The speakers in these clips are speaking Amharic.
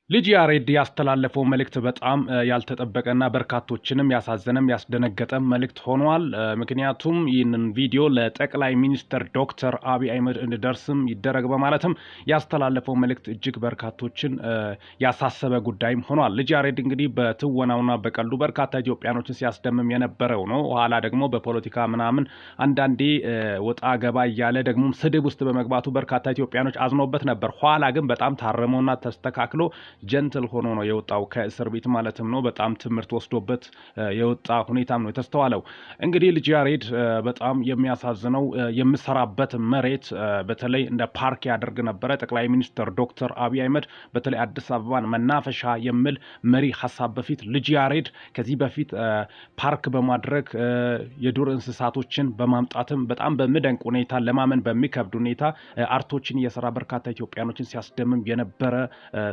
ልጅ ያሬድ ያስተላለፈው መልእክት በጣም ያልተጠበቀና በርካቶችንም ያሳዘነም ያስደነገጠም መልእክት ሆኗል። ምክንያቱም ይህንን ቪዲዮ ለጠቅላይ ሚኒስትር ዶክተር አብይ አህመድ እንዲደርስም ይደረግ በማለትም ያስተላለፈው መልእክት እጅግ በርካቶችን ያሳሰበ ጉዳይም ሆኗል። ልጅ ያሬድ እንግዲህ በትወናውና በቀልዱ በርካታ ኢትዮጵያኖችን ሲያስደምም የነበረው ነው። ኋላ ደግሞ በፖለቲካ ምናምን አንዳንዴ ወጣ ገባ እያለ ደግሞ ስድብ ውስጥ በመግባቱ በርካታ ኢትዮጵያኖች አዝኖበት ነበር። ኋላ ግን በጣም ታርሞና ተስተካክሎ ጀንትል ሆኖ ነው የወጣው ከእስር ቤት ማለትም ነው። በጣም ትምህርት ወስዶበት የወጣ ሁኔታም ነው የተስተዋለው። እንግዲህ ልጅ ያሬድ በጣም የሚያሳዝነው የምሰራበት መሬት በተለይ እንደ ፓርክ ያደርግ ነበረ። ጠቅላይ ሚኒስትር ዶክተር አብይ አህመድ በተለይ አዲስ አበባን መናፈሻ የሚል መሪ ሀሳብ በፊት ልጅ ያሬድ ከዚህ በፊት ፓርክ በማድረግ የዱር እንስሳቶችን በማምጣትም በጣም በሚደንቅ ሁኔታ ለማመን በሚከብድ ሁኔታ አርቶችን እየሰራ በርካታ ኢትዮጵያኖችን ሲያስደምም የነበረ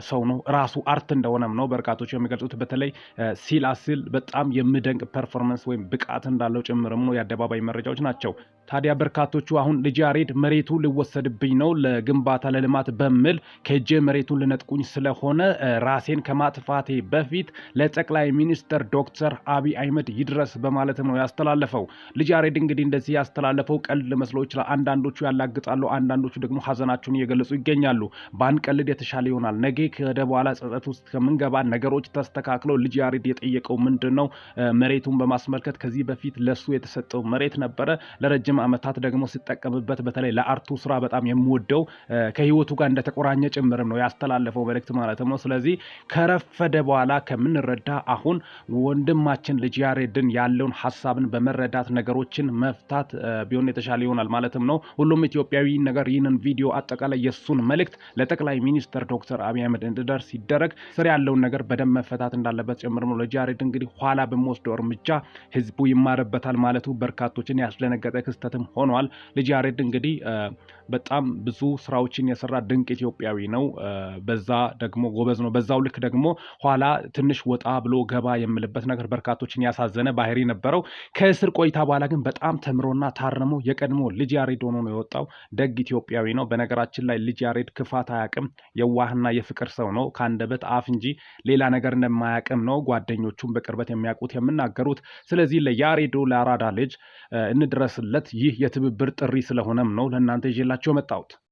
ሰው ነው። ራሱ አርት እንደሆነም ነው በርካቶች የሚገልጹት። በተለይ ሲል በጣም የሚደንቅ ፐርፎርማንስ ወይም ብቃት እንዳለው ጭምርም ነው የአደባባይ መረጃዎች ናቸው። ታዲያ በርካቶቹ አሁን ልጅ ያሬድ መሬቱ ሊወሰድብኝ ነው ለግንባታ ለልማት በሚል ከእጄ መሬቱን ልነጥቁኝ ስለሆነ ራሴን ከማጥፋቴ በፊት ለጠቅላይ ሚኒስትር ዶክተር አብይ አህመድ ይድረስ በማለትም ነው ያስተላለፈው። ልጅ ያሬድ እንግዲህ እንደዚህ ያስተላለፈው ቀልድ መስሎ ይችላል። አንዳንዶቹ ያላግጣሉ፣ አንዳንዶቹ ደግሞ ሀዘናቸውን እየገለጹ ይገኛሉ። ባንቀልድ የተሻለ ይሆናል። ነገ ከደ በኋላ ጸጸት ውስጥ ከምንገባ ነገሮች ተስተካክለው ልጅ ያሬድ የጠየቀው ምንድነው? መሬቱን በማስመልከት ከዚህ በፊት ለሱ የተሰጠው መሬት ነበረ። ለረጅም ዓመታት ደግሞ ሲጠቀምበት በተለይ ለአርቱ ስራ በጣም የሚወደው ከህይወቱ ጋር እንደተቆራኘ ጭምርም ነው ያስተላለፈው መልእክት ማለትም ነው። ስለዚህ ከረፈደ በኋላ ከምንረዳ አሁን ወንድማችን ልጅ ያሬድን ያለውን ሐሳብን በመረዳት ነገሮችን መፍታት ቢሆን የተሻለ ይሆናል ማለትም ነው። ሁሉም ኢትዮጵያዊ ነገር ይህንን ቪዲዮ አጠቃላይ የሱን መልእክት ለጠቅላይ ሚኒስትር ዶክተር አብይ አህመድ እንዲደርስ ሲደረግ ስር ያለውን ነገር በደም መፈታት እንዳለበት ጭምር ነው። ልጅ ያሬድ እንግዲህ ኋላ በሚወስደው እርምጃ ህዝቡ ይማርበታል ማለቱ በርካቶችን ያስደነገጠ ክስተትም ሆኗል። ልጅ ያሬድ እንግዲህ በጣም ብዙ ስራዎችን የሰራ ድንቅ ኢትዮጵያዊ ነው። በዛ ደግሞ ጎበዝ ነው። በዛው ልክ ደግሞ ኋላ ትንሽ ወጣ ብሎ ገባ የሚልበት ነገር በርካቶችን ያሳዘነ ባህሪ ነበረው። ከእስር ቆይታ በኋላ ግን በጣም ተምሮና ታርሞ የቀድሞ ልጅ ያሬድ ሆኖ ነው የወጣው። ደግ ኢትዮጵያዊ ነው። በነገራችን ላይ ልጅ ያሬድ ክፋት አያውቅም። የዋህና የፍቅር ሰው ነው። ከአንደበት አፍ እንጂ ሌላ ነገር እንደማያውቅም ነው ጓደኞቹም በቅርበት የሚያውቁት የሚናገሩት። ስለዚህ ለያሬዶ ለአራዳ ልጅ እንድረስለት ይህ የትብብር ጥሪ ስለሆነም ነው ለእናንተ ይዤላችሁ መጣሁት።